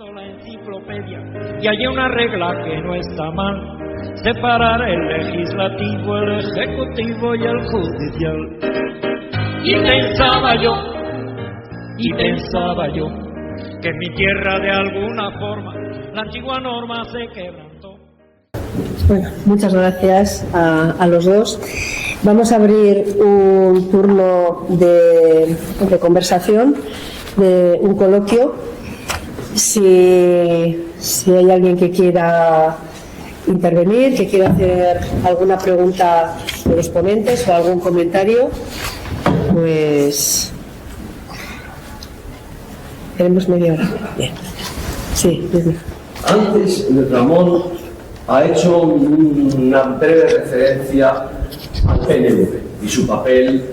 La enciclopedia y hay una regla que no está mal: separar el legislativo, el ejecutivo y el judicial. Y pensaba yo que en mi tierra de alguna forma la antigua norma se quebrantó. Bueno, muchas gracias a los dos. Vamos a abrir un turno de conversación, de un coloquio. Si hay alguien que quiera intervenir, que quiera hacer alguna pregunta a los ponentes o algún comentario, pues tenemos media hora. Bien. Sí, bien. Antes, Ramón ha hecho una breve referencia al PNV y su papel,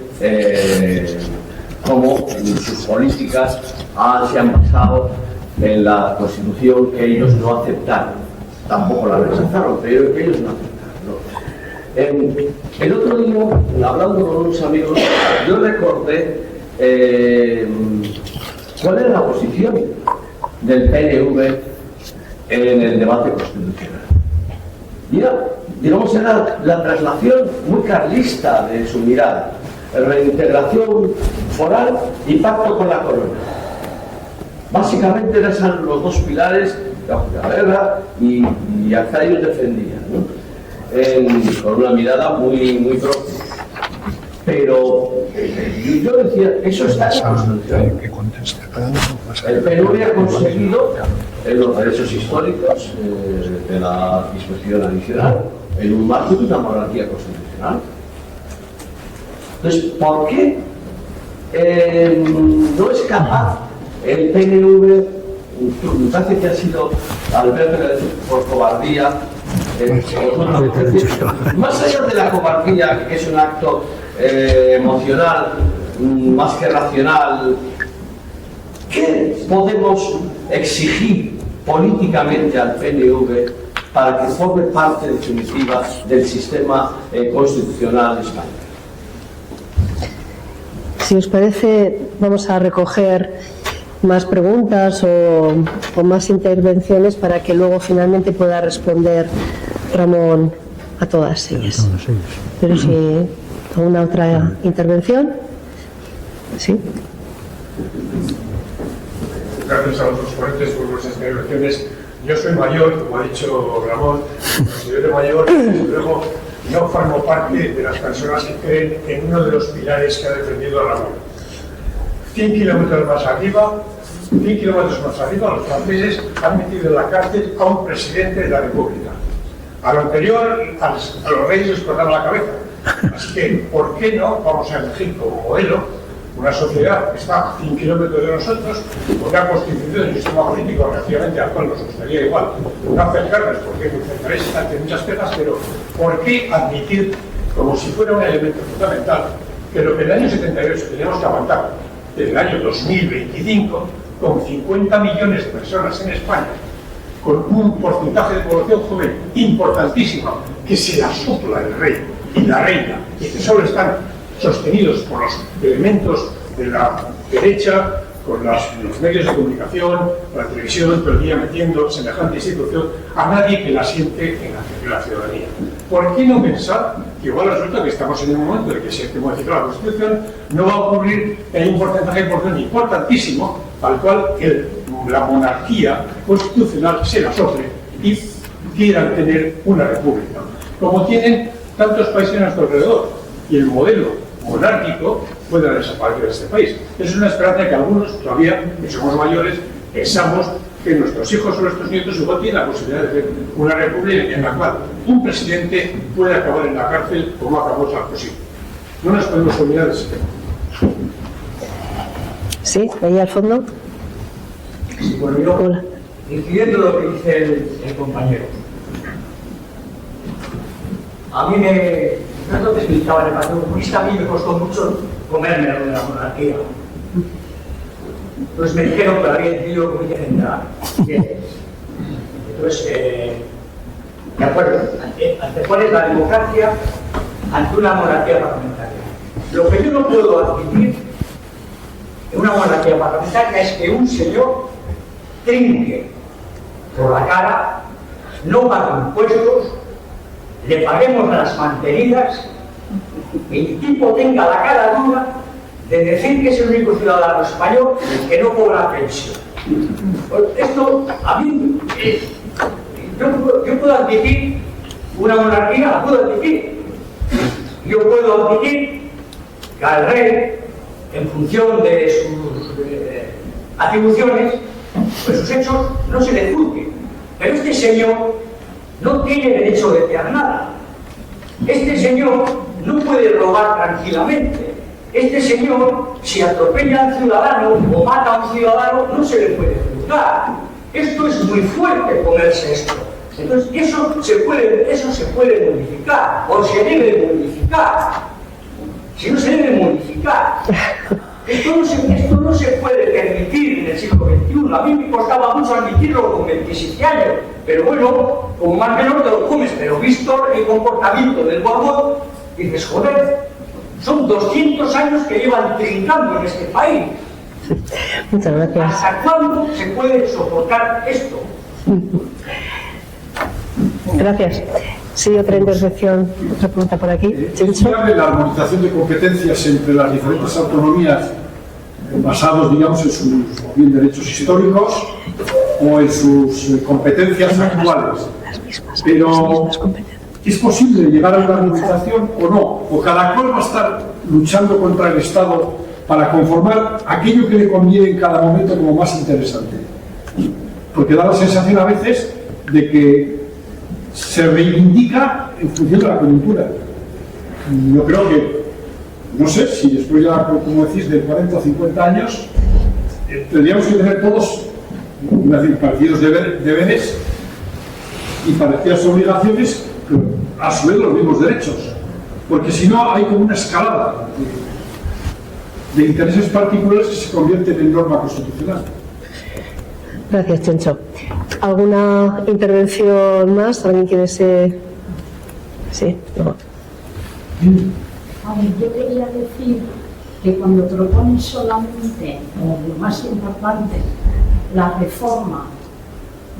cómo sus políticas se han basado en la Constitución que ellos no aceptaron. Tampoco la rechazaron, pero que ellos no aceptaron. El otro día, hablando con unos amigos, yo recordé cuál era la posición del PNV en el debate constitucional. Digamos, era la traslación muy carlista de su mirada: reintegración foral y pacto con la corona. Básicamente eran los dos pilares que la guerra y hasta ellos defendían, ¿no? Con una mirada muy profunda. Pero yo decía, eso está en la Constitución. El PNV ha conseguido los derechos históricos de la disposición adicional en un marco de una monarquía constitucional. Entonces, ¿por qué no es capaz el PNV? Me parece que ha sido Alberto por cobardía, más allá de la cobardía, que es un acto emocional más que racional, ¿qué podemos exigir políticamente al PNV para que forme parte definitiva del sistema constitucional español? Si os parece, vamos a recoger más preguntas o más intervenciones para que luego finalmente pueda responder Ramón a todas ellas. Pero si alguna otra intervención. ¿Sí? Gracias a los dos ponentes por vuestras intervenciones. Yo soy mayor, como ha dicho Ramón, considero mayor, y luego no formo parte de las personas que creen en uno de los pilares que ha defendido Ramón. 100 kilómetros más arriba, los franceses han metido en la cárcel a un presidente de la República. A lo anterior, a los reyes les cortaron la cabeza. Así que, ¿por qué no vamos a elegir como modelo una sociedad que está a 100 kilómetros de nosotros, con una constitución y un sistema político relativamente al cual nos gustaría igual no acercarnos, porque es muy centralista, tiene muchas pegas, pero ¿por qué admitir, como si fuera un elemento fundamental, que lo que en el año 78 tenemos que aguantar desde el año 2025, con 50 millones de personas en España, con un porcentaje de población joven importantísimo, que se la sopla el rey y la reina, y que solo están sostenidos por los elementos de la derecha, con los medios de comunicación, la televisión, todo el día metiendo semejante institución, a nadie que la siente en la ciudadanía? ¿Por qué no pensar que igual resulta que estamos en un momento en el que se modifica la Constitución, no va a ocurrir que hay un porcentaje de población importantísimo al cual la monarquía constitucional se la sofre y quieran tener una república, como tienen tantos países a nuestro alrededor, y el modelo monárquico pueda desaparecer de este país? Es una esperanza que algunos todavía, que somos mayores, pensamos que nuestros hijos o nuestros nietos igual tienen la posibilidad de hacer una república en la cual un presidente puede acabar en la cárcel como acabó Sarkozy. No nos podemos olvidar de ese tema. Sí, ahí al fondo. Sí, bueno, yo, hola. incidiendo lo que dice el compañero, a mí tanto que explicaba en el Partido Comunista, a mí me costó mucho comerme lo de la monarquía. Entonces me dijeron que lo había decidido Comité Central. Entonces, de acuerdo, antepones la democracia ante una monarquía parlamentaria. Lo que yo no puedo admitir en una monarquía parlamentaria es que un señor trinque por la cara, no pague impuestos, le paguemos las mantenidas y el tipo tenga la cara dura de decir que es el único ciudadano español que no cobra pensión. Esto, a mí, yo puedo admitir una monarquía, la puedo admitir. Yo puedo admitir que al rey, en función de sus atribuciones, pues sus hechos no se le juzguen. Pero este señor no tiene derecho de hacer nada. Este señor no puede robar tranquilamente. Este señor, si atropella a un ciudadano o mata a un ciudadano, no se le puede juzgar. Esto es muy fuerte ponerse esto. Entonces, eso se puede modificar, o se debe modificar. Si no se debe modificar. Esto no se puede permitir en el siglo XXI. A mí me costaba mucho admitirlo con 27 años, pero bueno, como más menor te lo comes, pero visto el comportamiento del Borbón, dices, joder, son 200 años que llevan trincando en este país. Muchas gracias. ¿Hasta cuándo se puede soportar esto? Gracias. Sí, otra intervención, otra pregunta por aquí. Es viable la armonización de competencias entre las diferentes autonomías basados, digamos, en sus o bien derechos históricos o en sus competencias actuales. Pero ¿es posible llegar a una armonización o no? ¿O cada cual va a estar luchando contra el Estado para conformar aquello que le conviene en cada momento como más interesante? Porque da la sensación a veces de que se reivindica en función de la coyuntura. Yo creo que, no sé, si después ya, como decís, de 40 o 50 años, tendríamos que tener todos, iba a decir, parecidos deberes y parecidas obligaciones, pero a su vez los mismos derechos. Porque si no, hay como una escalada de intereses particulares que se convierten en norma constitucional. Gracias, Chencho. ¿Alguna intervención más? ¿Alguien quiere ser...? Sí, no. A ver, yo quería decir que cuando proponen solamente, o lo más importante, la reforma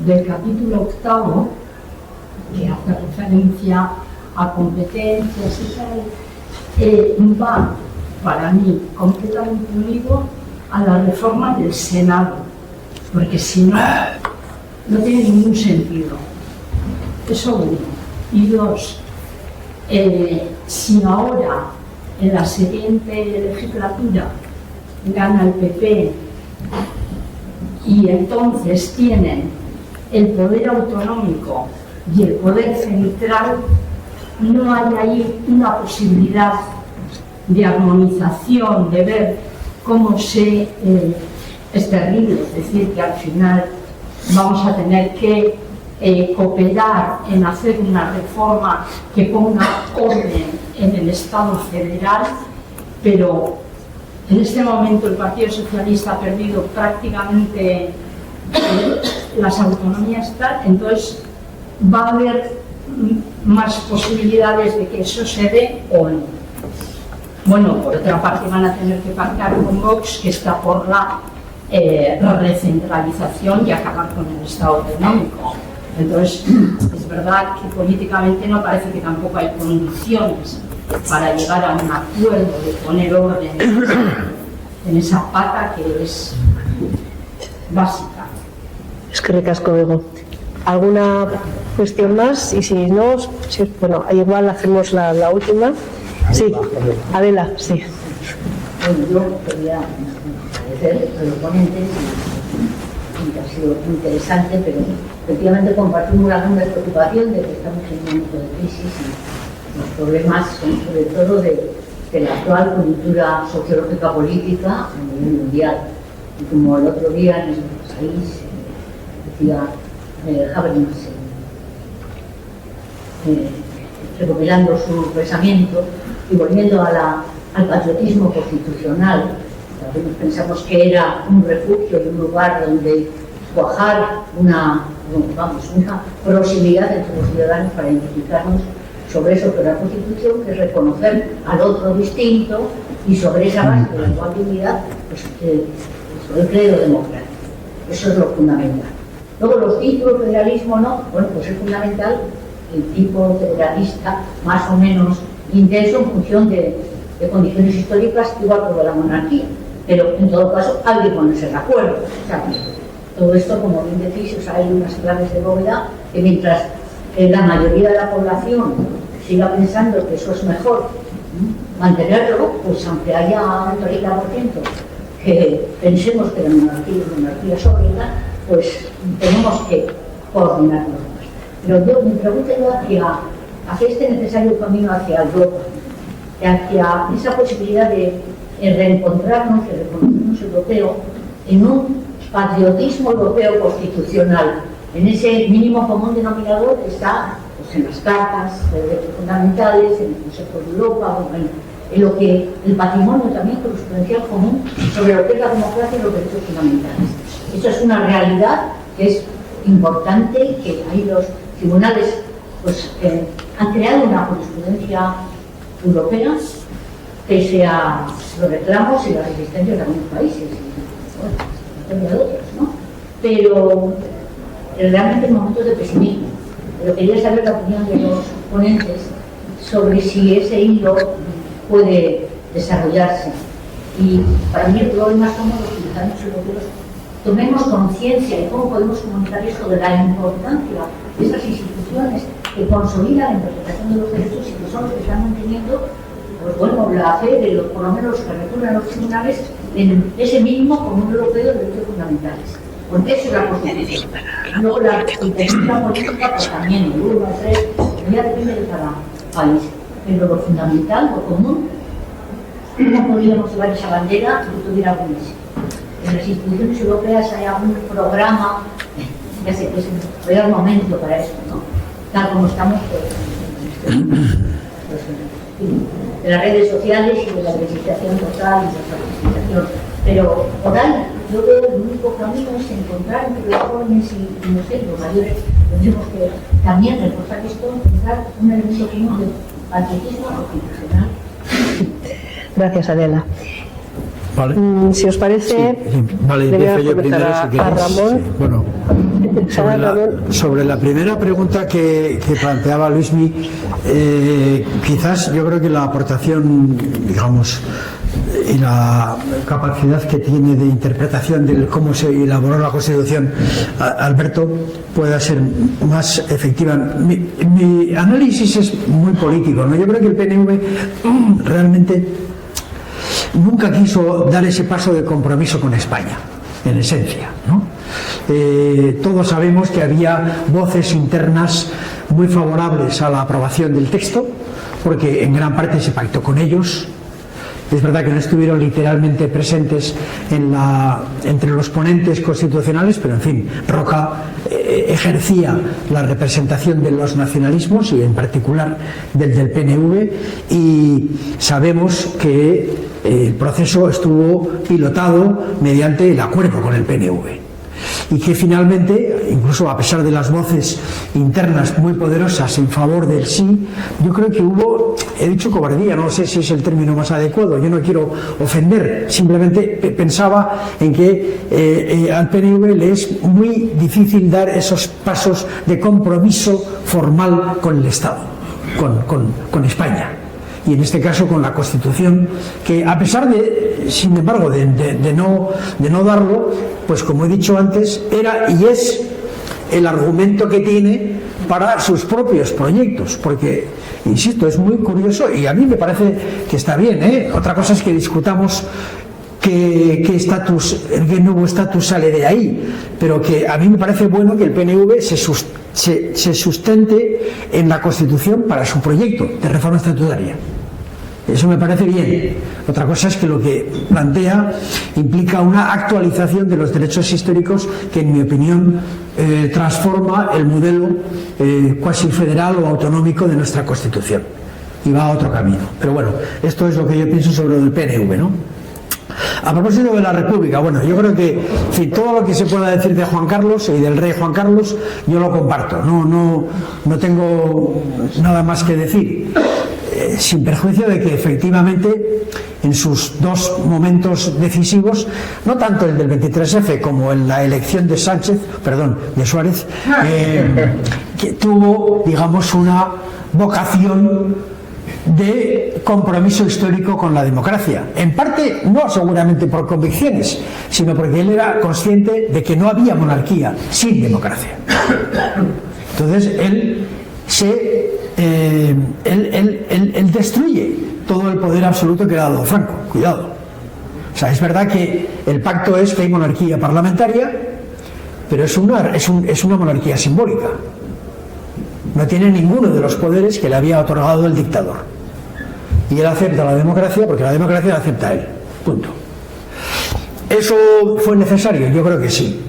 del capítulo 8, que hace referencia a competencias y tal, va, para mí, completamente unido a la reforma del Senado. Porque si no, no tiene ningún sentido. Eso uno. Y dos, si ahora, en la siguiente legislatura, gana el PP y entonces tienen el poder autonómico y el poder central, no hay ahí una posibilidad de armonización, de ver cómo se... es terrible, es decir, que al final vamos a tener que cooperar en hacer una reforma que ponga orden en el Estado federal, pero en este momento el Partido Socialista ha perdido prácticamente las autonomías tal, entonces va a haber más posibilidades de que eso se dé o no. Bueno, por otra parte van a tener que pactar con Vox, que está por la recentralización y acabar con el Estado autonómico. Entonces, es verdad que políticamente no parece que tampoco hay condiciones para llegar a un acuerdo de poner orden en esa pata que es básica. Es que recasco, Bego. ¿Alguna cuestión más? Y si no, sí, bueno, igual hacemos la última. Sí, Adela, sí. Bueno, yo quería agradecer a los ponentes, que ha sido muy interesante, pero efectivamente compartimos la gran preocupación de que estamos en un momento de crisis y los problemas son sobre todo de la actual coyuntura sociológica política a nivel mundial. Y como el otro día en nuestro país decía Habermas, recopilando su pensamiento y volviendo al patriotismo constitucional. Algunos pensamos que era un refugio y un lugar donde cuajar una proximidad entre los ciudadanos para identificarnos sobre eso, pero la Constitución, que es reconocer al otro distinto y sobre esa base de la igual dignidad, pues, sobre el credo democrático. Eso es lo fundamental. Luego los títulos, federalismo, no, bueno, pues es fundamental el tipo federalista más o menos intenso en función de condiciones históricas, igual que la monarquía. Pero en todo caso hay que ponerse de acuerdo. O sea, todo esto, como bien decís, o sea, hay unas claves de bóveda que mientras la mayoría de la población siga pensando que eso es mejor mantenerlo, pues aunque haya un 30% que pensemos que la monarquía es horrible, pues tenemos que coordinarnos más. Pero yo me pregunto hacia este necesario camino hacia Europa, hacia esa posibilidad de reencontrarnos, de reconocernos europeo, en un patriotismo europeo constitucional, en ese mínimo común denominador que está pues, en las cartas de derechos fundamentales, en el Consejo de Europa, en lo que el patrimonio también jurisprudencial común sobre lo que es la democracia y los derechos fundamentales. Eso es una realidad que es importante, que ahí los tribunales pues, han creado una jurisprudencia europea pese a los reclamos y las resistencias de algunos países y de otros, ¿no? Pero realmente en momentos de pesimismo. Pero quería saber la opinión de los ponentes sobre si ese hilo puede desarrollarse. Y para mí el problema es cómo los ciudadanos europeos tomemos conciencia de cómo podemos comunicar esto de la importancia de esas instituciones que consolidan la interpretación de los derechos y que son los que están manteniendo, pues bueno, la fe de los, por lo menos que recurren a los tribunales en ese mínimo común europeo de derechos fundamentales. Porque eso es la Constitución. Luego la intención política pues, también, el 1, el 3, ya depende de cada país. Pero lo fundamental, lo común, ¿cómo podríamos llevar esa bandera que tuviera algún éxito? En las instituciones europeas hay algún programa, ya sé que es el peor momento para esto, ¿no? Tal como estamos pues, de las redes sociales y de la legislación total y de la participación. Pero por ahí yo veo el único camino es encontrar entre los jóvenes y no sé, los mayores, tenemos que también reforzar esto, encontrar un elemento común de patriotismo constitucional. Gracias, Adela. Vale. Si os parece, sí. Vale, le voy a yo primero, comentar si a Ramón. Sí. Bueno, sobre la primera pregunta que planteaba Luismi, quizás yo creo que la aportación, digamos, y la capacidad que tiene de interpretación de cómo se elaboró la Constitución Alberto pueda ser más efectiva. Mi análisis es muy político, ¿no? Yo creo que el PNV realmente nunca quiso dar ese paso de compromiso con España, en esencia, ¿no? Todos sabemos que había voces internas muy favorables a la aprobación del texto, porque en gran parte se pactó con ellos. Es verdad que no estuvieron literalmente presentes entre los ponentes constitucionales, pero en fin, Roca ejercía la representación de los nacionalismos y en particular del PNV, y sabemos que el proceso estuvo pilotado mediante el acuerdo con el PNV. Y que finalmente, incluso a pesar de las voces internas muy poderosas en favor del sí, yo creo que hubo, he dicho cobardía, no sé si es el término más adecuado, yo no quiero ofender, simplemente pensaba en que al PNV le es muy difícil dar esos pasos de compromiso formal con el Estado, con España. Y en este caso con la Constitución, que a pesar de, sin embargo, de no darlo, pues como he dicho antes, era y es el argumento que tiene para sus propios proyectos, porque, insisto, es muy curioso y a mí me parece que está bien, ¿eh? Otra cosa es que discutamos qué nuevo estatus sale de ahí, pero que a mí me parece bueno que el PNV se sustente en la Constitución para su proyecto de reforma estatutaria. Eso me parece bien. Otra cosa es que lo que plantea implica una actualización de los derechos históricos que, en mi opinión, transforma el modelo cuasi federal o autonómico de nuestra Constitución y va a otro camino. Pero bueno, esto es lo que yo pienso sobre el PNV, ¿no? A propósito de la República, bueno, yo creo que, en fin, todo lo que se pueda decir de Juan Carlos y del rey Juan Carlos, yo lo comparto, no tengo nada más que decir. sin perjuicio de que efectivamente en sus dos momentos decisivos, no tanto el del 23F como en la elección de Suárez, que tuvo, digamos, una vocación de compromiso histórico con la democracia. En parte, no seguramente por convicciones, sino porque él era consciente de que no había monarquía sin democracia. Entonces, él destruye todo el poder absoluto que le ha dado Franco. Cuidado. O sea, es verdad que el pacto es que hay monarquía parlamentaria, pero es una monarquía simbólica. No tiene ninguno de los poderes que le había otorgado el dictador. Y él acepta la democracia porque la democracia la acepta él. Punto. ¿Eso fue necesario? Yo creo que sí,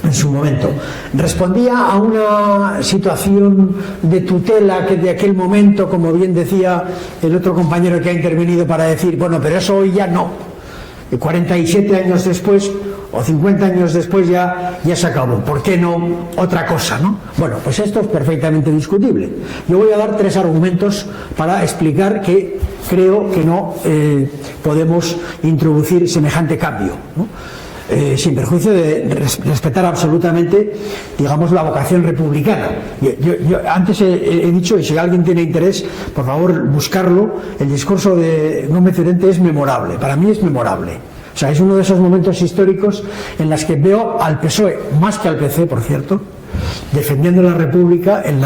en su momento. Respondía a una situación de tutela que de aquel momento, como bien decía el otro compañero que ha intervenido, para decir, bueno, pero eso hoy ya no. 47 años después o 50 años después ya se acabó. ¿Por qué no otra cosa, no? Bueno, pues esto es perfectamente discutible. Yo voy a dar 3 argumentos para explicar que creo que no podemos introducir semejante cambio, ¿no? Sin perjuicio de respetar absolutamente, digamos, la vocación republicana. Yo antes he dicho, y si alguien tiene interés, por favor, buscarlo, el discurso de Gómez Llorente es memorable, para mí es memorable. O sea, es uno de esos momentos históricos en los que veo al PSOE, más que al PC, por cierto, defendiendo la República en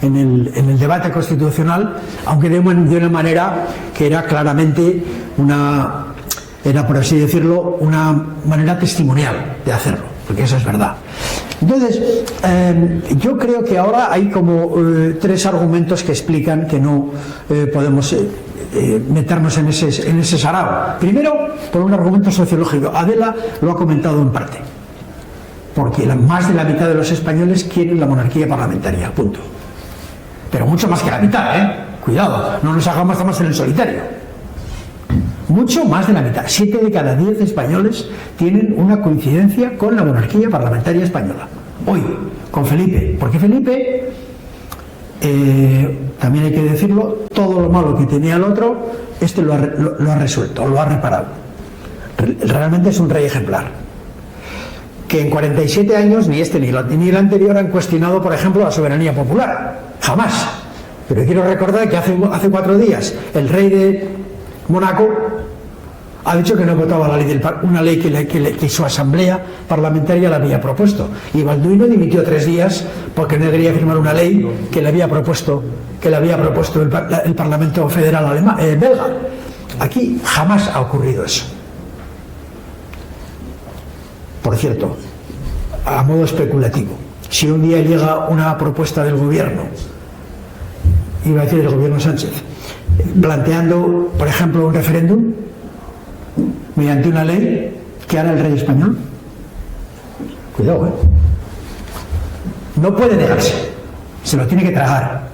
el debate constitucional, aunque de una manera que era claramente era, por así decirlo, una manera testimonial de hacerlo, porque eso es verdad. Entonces, yo creo que ahora hay como 3 argumentos que explican que no podemos meternos en ese sarao. Primero, por un argumento sociológico. Adela lo ha comentado en parte, porque más de la mitad de los españoles quieren la monarquía parlamentaria, punto. Pero mucho más que la mitad, cuidado, no nos hagamos en el solitario. Mucho más de la mitad. 7 de cada 10 españoles tienen una coincidencia con la monarquía parlamentaria española. Hoy, con Felipe. Porque Felipe, también hay que decirlo, todo lo malo que tenía el otro, lo ha resuelto, lo ha reparado. Realmente es un rey ejemplar. Que en 47 años, ni este ni el anterior, han cuestionado, por ejemplo, la soberanía popular. Jamás. Pero quiero recordar que hace 4 días el rey de Mónaco ha dicho que no votaba una ley que su asamblea parlamentaria le había propuesto, y Balduino dimitió 3 días porque no quería firmar una ley que le había propuesto el Parlamento Federal belga. Aquí jamás ha ocurrido eso. Por cierto, a modo especulativo, si un día llega una propuesta del gobierno, iba a decir del gobierno Sánchez, planteando, por ejemplo, un referéndum mediante una ley, ¿qué hará el rey español? Cuidado, no puede negarse, se lo tiene que tragar,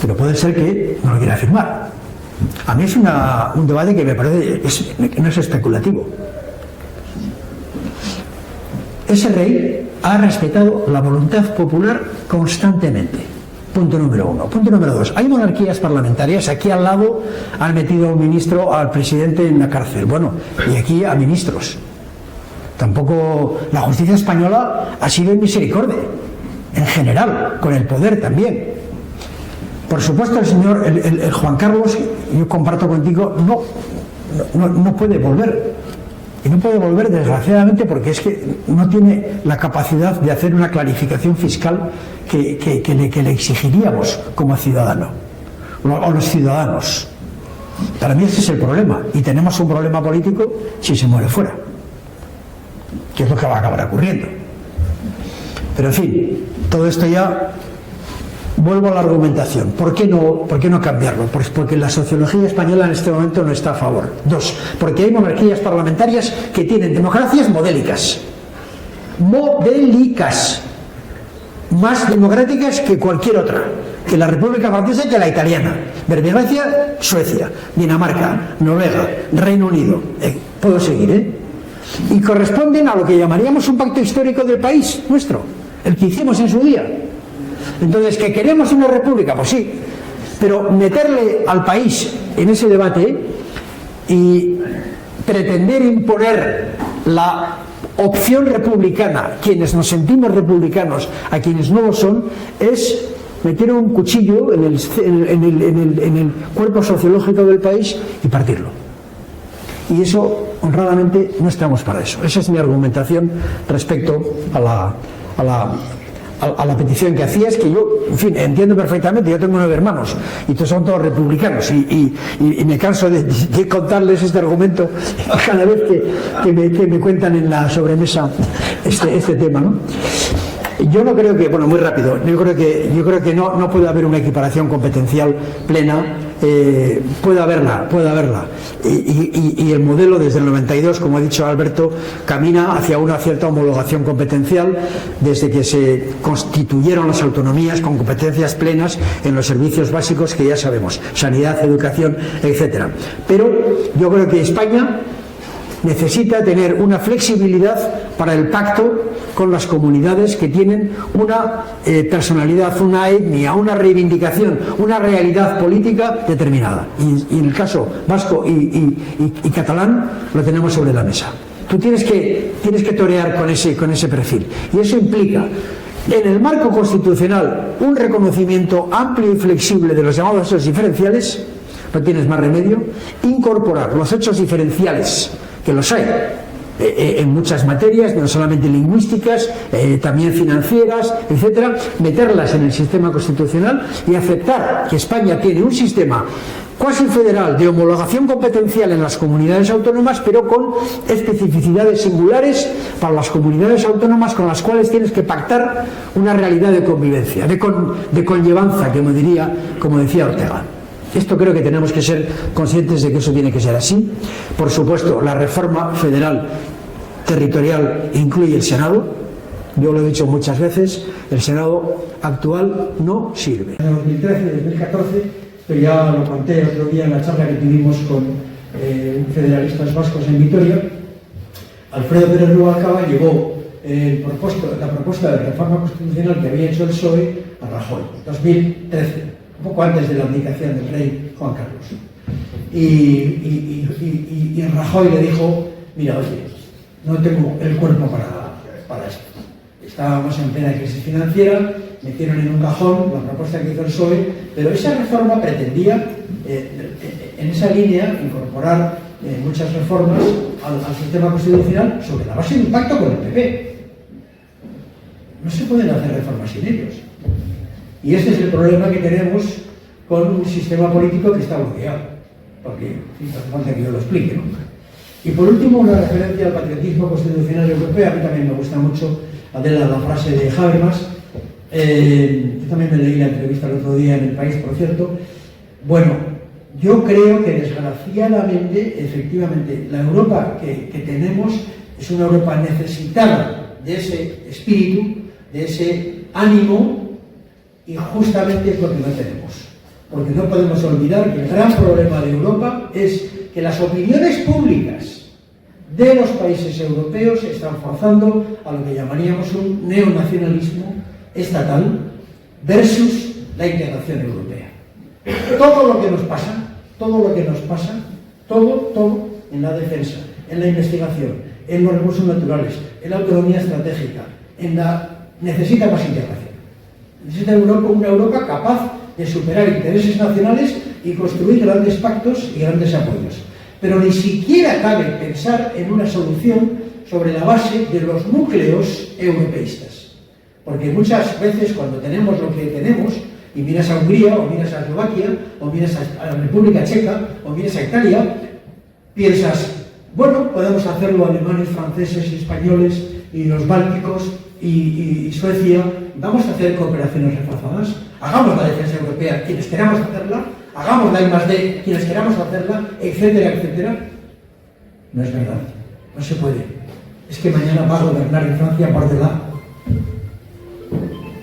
pero puede ser que no lo quiera firmar. A mí es un debate que me parece que no es especulativo. Ese rey ha respetado la voluntad popular constantemente. Punto número 1. Punto número 2. Hay monarquías parlamentarias. Aquí al lado han metido a un ministro, al presidente, en la cárcel. Bueno, y aquí a ministros. Tampoco la justicia española ha sido en misericordia, en general, con el poder también. Por supuesto, el Juan Carlos, yo comparto contigo, no puede volver. Y no puede volver, desgraciadamente, porque es que no tiene la capacidad de hacer una clarificación fiscal que le exigiríamos como ciudadano, o los ciudadanos. Para mí ese es el problema, y tenemos un problema político si se muere fuera, que es lo que va a acabar ocurriendo. Pero en fin, todo esto ya... Vuelvo a la argumentación. ¿Por qué no cambiarlo? Pues porque la sociología española en este momento no está a favor. 2. Porque hay monarquías parlamentarias que tienen democracias modélicas. Modélicas. Más democráticas que cualquier otra. Que la República Francesa, que la italiana. Grecia, Suecia, Dinamarca, Noruega, Reino Unido. Puedo seguir, Y corresponden a lo que llamaríamos un pacto histórico del país nuestro. El que hicimos en su día. Entonces, ¿que queremos una república? Pues sí, Pero meterle al país en ese debate y pretender imponer la opción republicana, quienes nos sentimos republicanos, a quienes no lo son, es meter un cuchillo en el cuerpo sociológico del país y partirlo. Y eso, honradamente, no estamos para eso. Esa es mi argumentación respecto a la petición que hacías, que yo, en fin, entiendo perfectamente. Yo tengo 9 hermanos y todos son todos republicanos y me canso de contarles este argumento cada vez que me cuentan en la sobremesa este tema, ¿no? Yo no creo que, bueno, muy rápido, yo creo que no puede haber una equiparación competencial plena. Puede haberla, y el modelo desde el 92, como ha dicho Alberto, camina hacia una cierta homologación competencial desde que se constituyeron las autonomías con competencias plenas en los servicios básicos que ya sabemos, sanidad, educación, etcétera. Pero yo creo que España necesita tener una flexibilidad para el pacto con las comunidades que tienen una personalidad, una etnia, una reivindicación, una realidad política determinada. Y en el caso vasco y catalán lo tenemos sobre la mesa. Tú tienes que torear con ese perfil. Y eso implica, en el marco constitucional, un reconocimiento amplio y flexible de los llamados hechos diferenciales. No tienes más remedio. Incorporar los hechos diferenciales, que los hay en muchas materias, no solamente lingüísticas, también financieras, etcétera, meterlas en el sistema constitucional y aceptar que España tiene un sistema cuasi federal de homologación competencial en las comunidades autónomas, pero con especificidades singulares para las comunidades autónomas con las cuales tienes que pactar una realidad de convivencia, de conllevanza, como decía Ortega. Esto creo que tenemos que ser conscientes de que eso tiene que ser así. Por supuesto, la reforma federal territorial incluye el Senado. Yo lo he dicho muchas veces, el Senado actual no sirve. En 2013-2014, pero ya lo conté el otro día en la charla que tuvimos con federalistas vascos en Vitoria, Alfredo Pérez Rubalcaba llevó la propuesta de reforma constitucional que había hecho el PSOE a Rajoy, 2013. Un poco antes de la abdicación del rey Juan Carlos. Y Rajoy le dijo, mira, oye, no tengo el cuerpo para esto. Estábamos en plena crisis financiera, metieron en un cajón la propuesta que hizo el PSOE, pero esa reforma pretendía, en esa línea, incorporar muchas reformas al sistema constitucional sobre la base de un pacto con el PP. No se pueden hacer reformas sin ellos. Y ese es el problema que tenemos con un sistema político que está bloqueado, porque no hace falta que yo lo explique nunca. Y por último, una referencia al patriotismo constitucional europeo. A mí también me gusta mucho, Adela, la frase de Habermas. Yo también me leí la entrevista el otro día en El País, por cierto. Bueno, yo creo que desgraciadamente, efectivamente, la Europa que tenemos es una Europa necesitada de ese espíritu, de ese ánimo, y justamente es lo que no tenemos. Porque no podemos olvidar que el gran problema de Europa es que las opiniones públicas de los países europeos están forzando a lo que llamaríamos un neonacionalismo estatal versus la integración europea. Todo lo que nos pasa, todo en la defensa, en la investigación, en los recursos naturales, en la autonomía estratégica, necesita más integración. Necesita una Europa capaz de superar intereses nacionales y construir grandes pactos y grandes apoyos. Pero ni siquiera cabe pensar en una solución sobre la base de los núcleos europeístas. Porque muchas veces cuando tenemos lo que tenemos, y miras a Hungría, o miras a Eslovaquia, o miras a la República Checa, o miras a Italia, piensas, bueno, podemos hacerlo alemanes, franceses, españoles, y los bálticos, y Suecia. Vamos a hacer cooperaciones reforzadas, hagamos la defensa europea quienes queramos hacerla, hagamos la I+D quienes queramos hacerla, etcétera, etcétera. No es verdad, no se puede. Es que mañana va a gobernar en Francia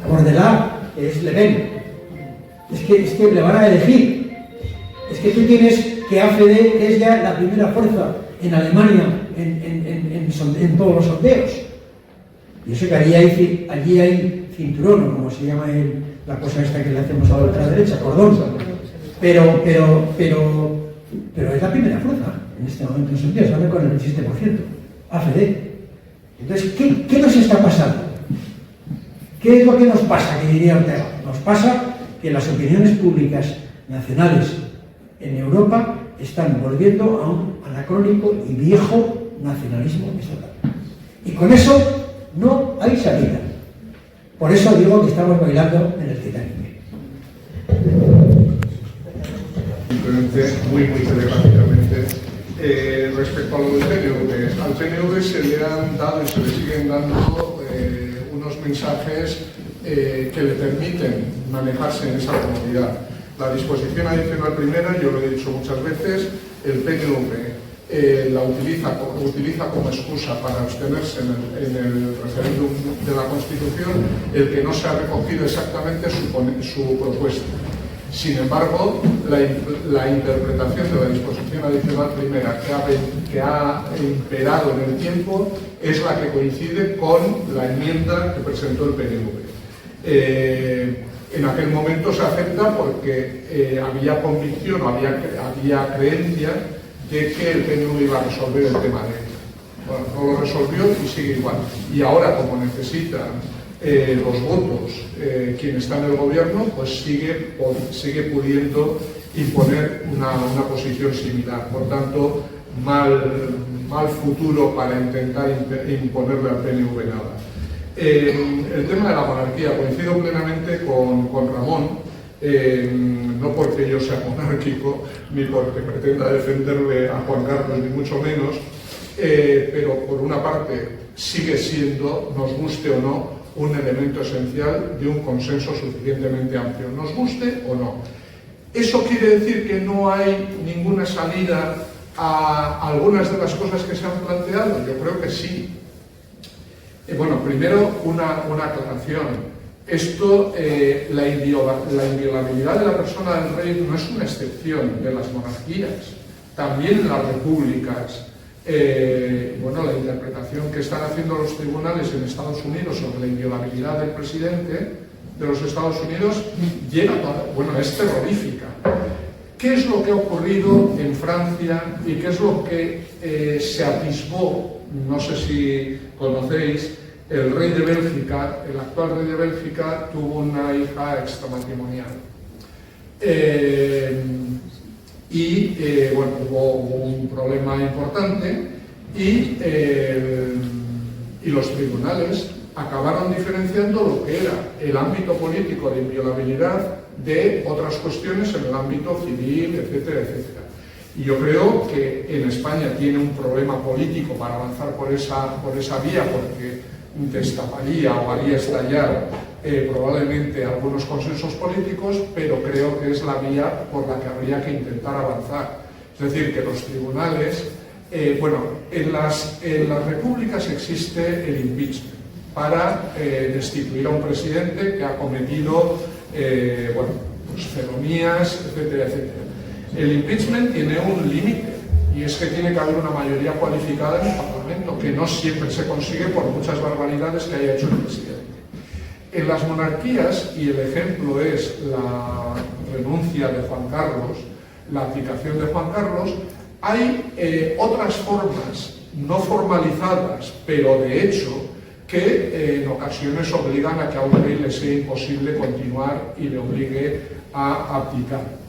Bordelà es Le Pen. Es que le van a elegir. Es que tú tienes que AfD es ya la primera fuerza en Alemania en todos los sondeos. Y eso que allí hay cinturón, como se llama la cosa esta que le hacemos a la ultraderecha, cordón. pero es la primera fuerza en este momento en Turquía, sale con el 7%, AfD. Entonces, ¿qué nos está pasando? ¿Qué es lo que nos pasa, que diría Ortega? Nos pasa que las opiniones públicas nacionales en Europa están volviendo a un anacrónico y viejo nacionalismo estatal. Y con eso no hay salida. Por eso digo que estamos bailando en el Titanic. Simplemente, muy telepáticamente, respecto a lo del PNV. Al PNV se le han dado y se le siguen dando unos mensajes que le permiten manejarse en esa comodidad. La disposición adicional primera, yo lo he dicho muchas veces, el PNV la utiliza como excusa para abstenerse en el referéndum de la Constitución el que no se ha recogido exactamente su propuesta. Sin embargo, la interpretación de la disposición adicional primera que ha imperado en el tiempo es la que coincide con la enmienda que presentó el PNV. En aquel momento se acepta porque había convicción o había creencia de que el PNV iba a resolver el tema de ella. Bueno, no lo resolvió y sigue igual. Y ahora, como necesitan los votos quien está en el gobierno, pues sigue pudiendo imponer una posición similar. Por tanto, mal futuro para intentar imponerle al PNV nada. El tema de la monarquía, coincido plenamente con Ramón, no porque yo sea monárquico, ni porque pretenda defenderle a Juan Carlos, ni mucho menos, pero por una parte sigue siendo, nos guste o no, un elemento esencial de un consenso suficientemente amplio, nos guste o no. ¿Eso quiere decir que no hay ninguna salida a algunas de las cosas que se han planteado? Yo creo que sí. Bueno, primero una aclaración. Esto, la inviolabilidad de la persona del rey no es una excepción de las monarquías. También en las repúblicas, la interpretación que están haciendo los tribunales en Estados Unidos sobre la inviolabilidad del presidente de los Estados Unidos es terrorífica. ¿Qué es lo que ha ocurrido en Francia y qué es lo que se atisbó? No sé si conocéis, el rey de Bélgica, el actual rey de Bélgica, tuvo una hija extramatrimonial. Hubo un problema importante y los tribunales acabaron diferenciando lo que era el ámbito político de inviolabilidad de otras cuestiones en el ámbito civil, etcétera, etcétera. Y yo creo que en España tiene un problema político para avanzar por esa vía, porque destaparía o haría estallar probablemente algunos consensos políticos, pero creo que es la vía por la que habría que intentar avanzar. Es decir, que los tribunales, en las repúblicas existe el impeachment para destituir a un presidente que ha cometido felonías, etcétera, etcétera. El impeachment tiene un límite, y es que tiene que haber una mayoría cualificada en el Parlamento, que no siempre se consigue por muchas barbaridades que haya hecho el presidente. En las monarquías, y el ejemplo es la renuncia de Juan Carlos, la abdicación de Juan Carlos, hay otras formas no formalizadas, pero de hecho, que en ocasiones obligan a que a un rey le sea imposible continuar y le obligue a abdicar.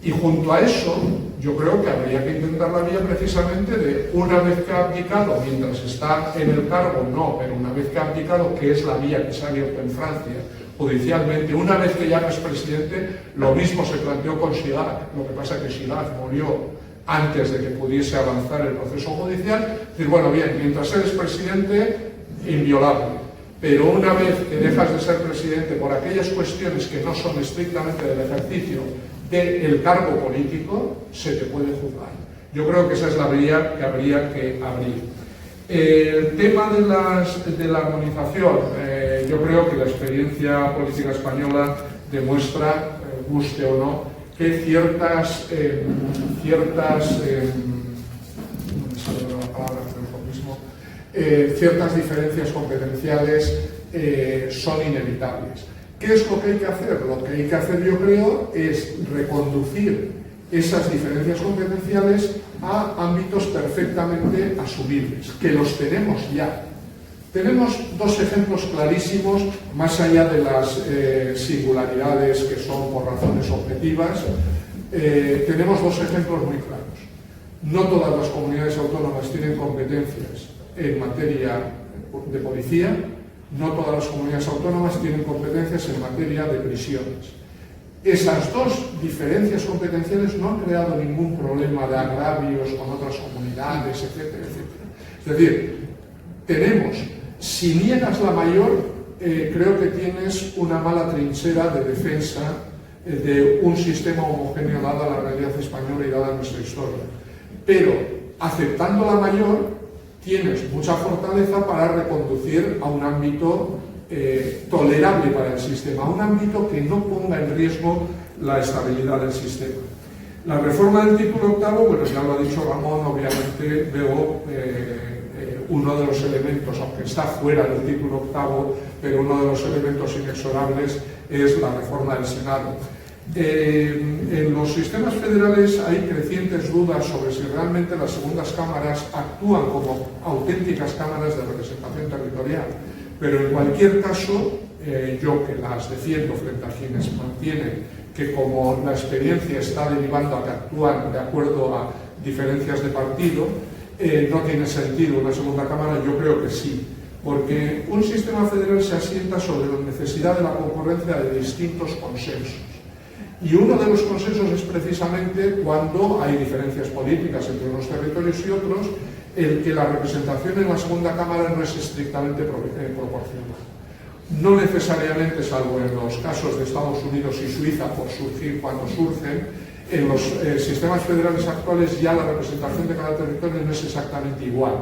Y junto a eso, yo creo que habría que intentar la vía precisamente de, una vez que ha abdicado, mientras está en el cargo, no, pero una vez que ha abdicado, que es la vía que se ha abierto en Francia, judicialmente, una vez que ya no es presidente, lo mismo se planteó con Chirac. Lo que pasa es que Chirac murió antes de que pudiese avanzar el proceso judicial. Es decir, bueno, bien, mientras eres presidente, inviolable. Pero una vez que dejas de ser presidente por aquellas cuestiones que no son estrictamente del ejercicio del cargo político, se te puede juzgar. Yo creo que esa es la vía que habría que abrir. El tema de la armonización, yo creo que la experiencia política española demuestra, guste o no, que ciertas diferencias competenciales son inevitables. ¿Qué es lo que hay que hacer? Lo que hay que hacer, yo creo, es reconducir esas diferencias competenciales a ámbitos perfectamente asumibles, que los tenemos ya. Tenemos dos ejemplos clarísimos, más allá de las singularidades que son por razones objetivas, tenemos dos ejemplos muy claros. No todas las comunidades autónomas tienen competencias en materia de policía, no todas las comunidades autónomas tienen competencias en materia de prisiones. Esas dos diferencias competenciales no han creado ningún problema de agravios con otras comunidades, etcétera, etcétera. Es decir, tenemos, si niegas la mayor, creo que tienes una mala trinchera de defensa de un sistema homogéneo dada la realidad española y dada nuestra historia. Pero, aceptando la mayor, tienes mucha fortaleza para reconducir a un ámbito tolerable para el sistema, a un ámbito que no ponga en riesgo la estabilidad del sistema. La reforma del título octavo, bueno, ya lo ha dicho Ramón, obviamente veo uno de los elementos, aunque está fuera del título octavo, pero uno de los elementos inexorables es la reforma del Senado. En los sistemas federales hay crecientes dudas sobre si realmente las segundas cámaras actúan como auténticas cámaras de representación territorial, pero en cualquier caso, yo que las defiendo frente a quienes mantienen que como la experiencia está derivando a que actúan de acuerdo a diferencias de partido, no tiene sentido una segunda cámara, yo creo que sí, porque un sistema federal se asienta sobre la necesidad de la concurrencia de distintos consensos. Y uno de los consensos es precisamente cuando hay diferencias políticas entre unos territorios y otros, el que la representación en la segunda cámara no es estrictamente proporcional. No necesariamente, salvo en los casos de Estados Unidos y Suiza, por surgir cuando surgen, en los sistemas federales actuales ya la representación de cada territorio no es exactamente igual,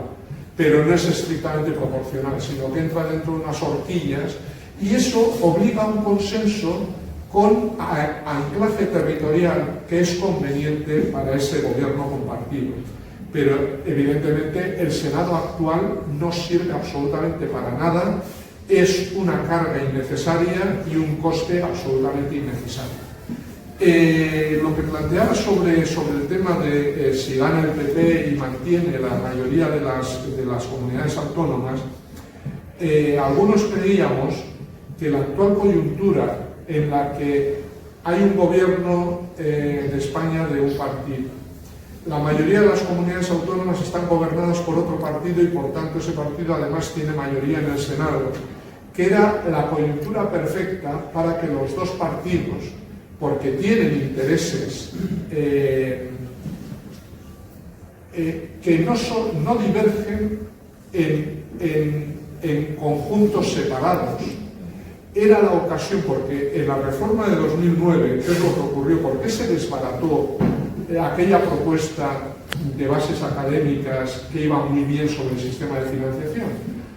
pero no es estrictamente proporcional, sino que entra dentro de unas horquillas y eso obliga a un consenso con anclaje territorial que es conveniente para ese gobierno compartido. Pero evidentemente el Senado actual no sirve absolutamente para nada, es una carga innecesaria y un coste absolutamente innecesario. Lo que planteaba sobre el tema de si gana el PP y mantiene la mayoría de las comunidades autónomas, algunos creíamos que la actual coyuntura en la que hay un gobierno de España de un partido, la mayoría de las comunidades autónomas están gobernadas por otro partido y por tanto ese partido además tiene mayoría en el Senado, que era la coyuntura perfecta para que los dos partidos, porque tienen intereses que no divergen en conjuntos separados. Era la ocasión, porque en la reforma de 2009, ¿qué es lo que ocurrió? ¿Por qué se desbarató aquella propuesta de bases académicas que iba muy bien sobre el sistema de financiación?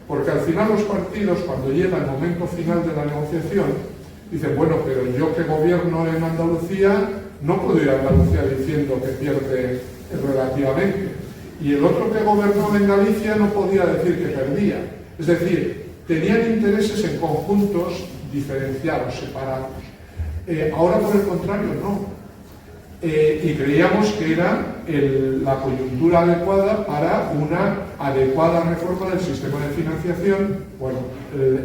Porque al final los partidos, cuando llega el momento final de la negociación, dicen, bueno, pero yo que gobierno en Andalucía, no puedo ir a Andalucía diciendo que pierde relativamente. Y el otro que gobernó en Galicia no podía decir que perdía. Es decir, tenían intereses en conjuntos diferenciados, separados. Ahora, por el contrario, no. Y creíamos que era la coyuntura adecuada para una adecuada reforma del sistema de financiación. Bueno,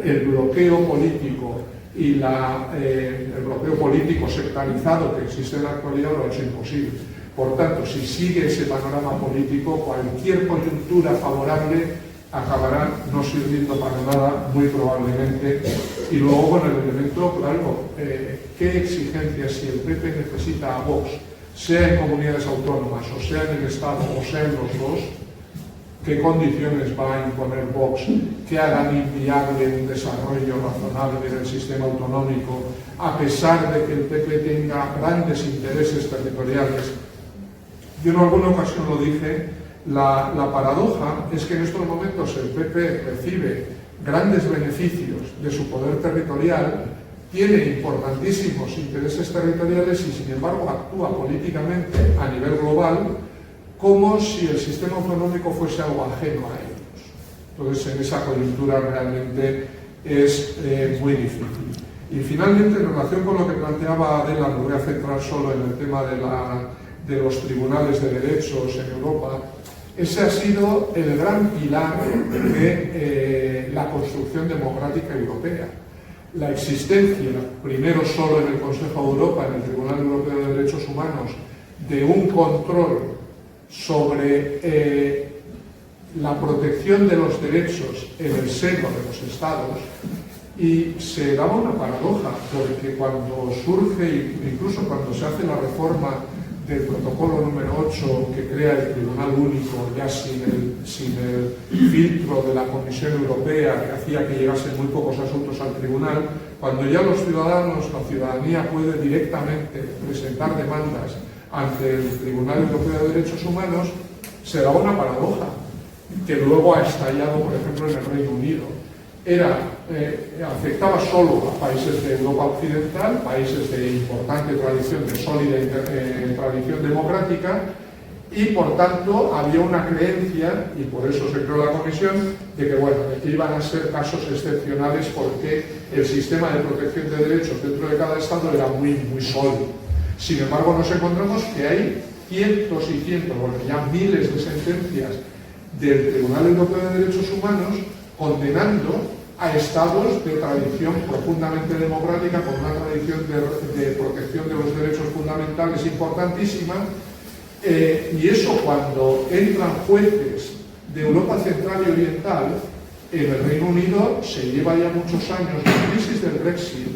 el bloqueo político y el bloqueo político sectarizado que existe en la actualidad lo ha hecho imposible. Por tanto, si sigue ese panorama político, cualquier coyuntura favorable acabará no sirviendo para nada, muy probablemente. Y luego, con el elemento, claro, ¿qué exigencias si el PP necesita a Vox, sea en comunidades autónomas, o sea en el Estado, o sea en los dos? ¿Qué condiciones va a imponer Vox que hagan inviable un desarrollo razonable del sistema autonómico, a pesar de que el PP tenga grandes intereses territoriales? Yo en alguna ocasión lo dije. La paradoja es que en estos momentos el PP recibe grandes beneficios de su poder territorial, tiene importantísimos intereses territoriales y sin embargo actúa políticamente a nivel global como si el sistema autonómico fuese algo ajeno a ellos. Entonces en esa coyuntura realmente es muy difícil. Y finalmente, en relación con lo que planteaba Adela, me voy a centrar solo en el tema de los tribunales de derechos en Europa. Ese ha sido el gran pilar de la construcción democrática europea. La existencia, primero solo en el Consejo de Europa, en el Tribunal Europeo de Derechos Humanos, de un control sobre la protección de los derechos en el seno de los Estados, y se daba una paradoja, porque cuando surge, incluso cuando se hace la reforma del protocolo número 8 que crea el Tribunal Único, ya sin el filtro de la Comisión Europea que hacía que llegasen muy pocos asuntos al Tribunal, cuando ya los ciudadanos, la ciudadanía puede directamente presentar demandas ante el Tribunal Europeo de Derechos Humanos, se daba una paradoja que luego ha estallado, por ejemplo, en el Reino Unido. Afectaba solo a países de Europa Occidental, países de importante tradición, de sólida tradición democrática, y por tanto había una creencia, y por eso se creó la comisión, de que, bueno, de que iban a ser casos excepcionales porque el sistema de protección de derechos dentro de cada Estado era muy sólido. Sin embargo, nos encontramos que hay cientos y cientos, bueno, ya miles de sentencias del Tribunal Europeo de Derechos Humanos condenando a estados de tradición profundamente democrática, con una tradición de protección de los derechos fundamentales importantísima, y eso cuando entran jueces de Europa Central y Oriental, en el Reino Unido se lleva ya muchos años. La crisis del Brexit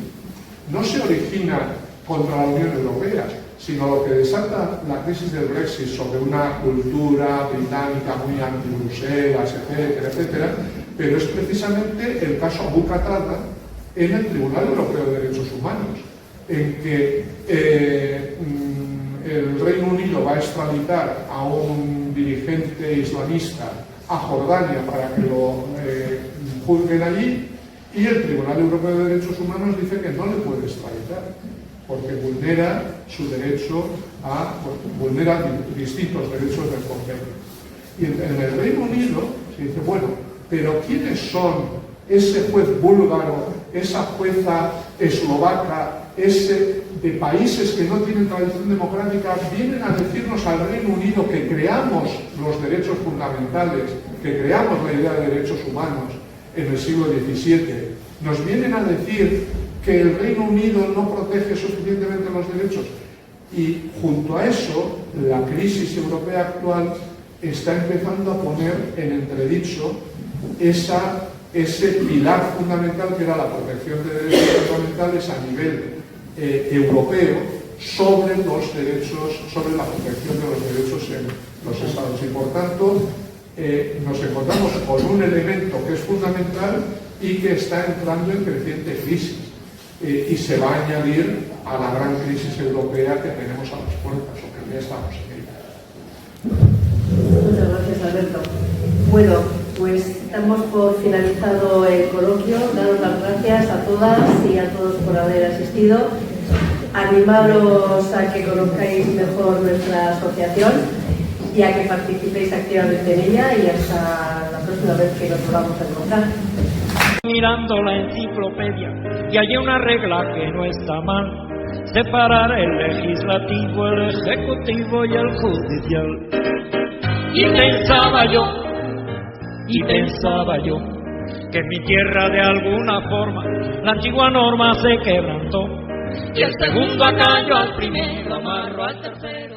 no se origina contra la Unión Europea, sino lo que desata la crisis del Brexit sobre una cultura británica muy anti-Bruselas, etcétera, etcétera, pero es precisamente el caso Abu Qatada en el Tribunal Europeo de Derechos Humanos, en que el Reino Unido va a extraditar a un dirigente islamista a Jordania para que lo juzguen allí, y el Tribunal Europeo de Derechos Humanos dice que no le puede extraditar, porque vulnera su derecho vulnera distintos derechos del convenio. Y en el Reino Unido se dice, bueno, pero ¿quiénes son ese juez búlgaro, esa jueza eslovaca, de países que no tienen tradición democrática, vienen a decirnos al Reino Unido que creamos los derechos fundamentales, que creamos la idea de derechos humanos en el siglo XVII? Nos vienen a decir que el Reino Unido no protege suficientemente los derechos. Y junto a eso, la crisis europea actual está empezando a poner en entredicho ese pilar fundamental que era la protección de derechos fundamentales a nivel europeo sobre los derechos, sobre la protección de los derechos en los Estados. Y por tanto, nos encontramos con un elemento que es fundamental y que está entrando en creciente crisis. Y se va a añadir a la gran crisis europea que tenemos a las puertas, o que ya estamos en ella. Muchas gracias, Alberto. Bueno, pues damos por finalizado el coloquio. Daros las gracias a todas y a todos por haber asistido. Animaros a que conozcáis mejor nuestra asociación y a que participéis activamente en ella, y hasta la próxima vez que nos volvamos a encontrar. Mirando la enciclopedia y hay una regla que no está mal: separar el legislativo, el ejecutivo y el judicial. Y pensaba yo que en mi tierra de alguna forma la antigua norma se quebrantó, y el segundo acallo al primero, amarro al tercero.